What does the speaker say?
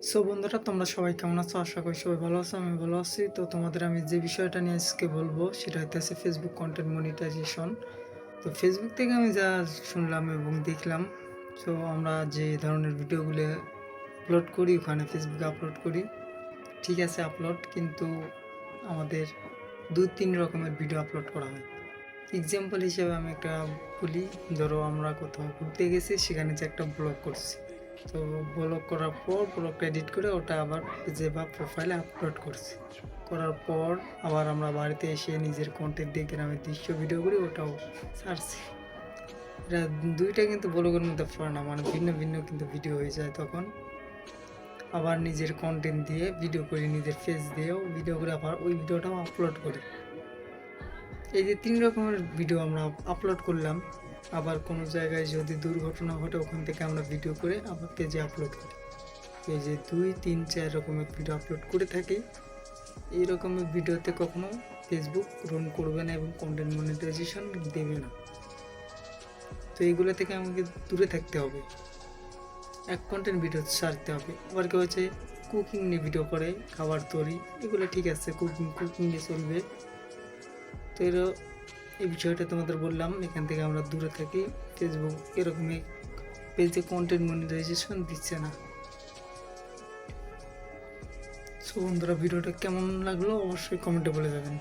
So বন্ধুরা, তোমরা সবাই কেমন আছো? আশা করি সবাই ভালো আছো। আমি ভালো আছি। তো তোমাদের আমি যে বিষয়টা নিয়ে আজকে বলবো সেটা হচ্ছে ফেসবুক কন্টেন্ট মনিটাইজেশন। তো ফেসবুক থেকে আমি যা শুনলাম এবং দেখলাম, সো আমরা যে ধরনের ভিডিওগুলো আপলোড করি ওখানে ফেসবুকে আপলোড করি, ঠিক আছে আপলোড, কিন্তু আমাদের 2-3 রকমের ভিডিও আপলোড করা হয়। এক্সাম্পল হিসেবে আমি একটা বলি, ধরো আমরা কোথাও ঘুরতে গেছি, সেখানে যে একটা ব্লগ করছি, তো ব্লগ করার পর ব্লগটা এডিট করে ওটা আবার পেজে বা প্রোফাইলে আপলোড করছি, করার পর আবার আমরা বাড়িতে এসে নিজের কন্টেন্ট দিয়ে গ্রামের দৃশ্য ভিডিও করি, ওটাও ছাড়ছি। এটা দুইটা কিন্তু ব্লগের মধ্যে পড়ে না, মানে ভিন্ন ভিন্ন কিন্তু ভিডিও হয়ে যায়। তখন আবার নিজের কন্টেন্ট দিয়ে ভিডিও করি, নিজের ফেস দিয়েও ভিডিও করে আবার ওই ভিডিওটাও আপলোড করি। এই যে 3 রকমের ভিডিও আমরা আপলোড করলাম। আবার কোনো জায়গায় যদি দুর্ঘটনা ঘটে ওখান থেকে আমরা ভিডিও করে আবার পেজে আপলোড করি। এই যে 2-3-4 রকমের ভিডিও আপলোড করে থাকি। এই রকমের ভিডিওতে কখনো ফেসবুক গ্রহণ করবে না এবং কন্টেন্ট মনিটাইজেশন দেবে না। তো এইগুলো থেকে আমাকে দূরে থাকতে হবে, এক কন্টেন্ট ভিডিও ছাড়তে হবে। আবার কেউ হচ্ছে কুকিং নিয়ে ভিডিও করে, খাবার তৈরি, এগুলো ঠিক আছে, কুকিং নিয়ে চলবে। তো এই বিষয়টা তোমাদের বললাম, এখান থেকে আমরা দূরে থাকি। ফেসবুক এরকমই পেজে কন্টেন্ট মনিটাইজেশন দিচ্ছে না। সো বন্ধুরা, ভিডিওটা কেমন লাগলো অবশ্যই কমেন্টে বলে যাবেন।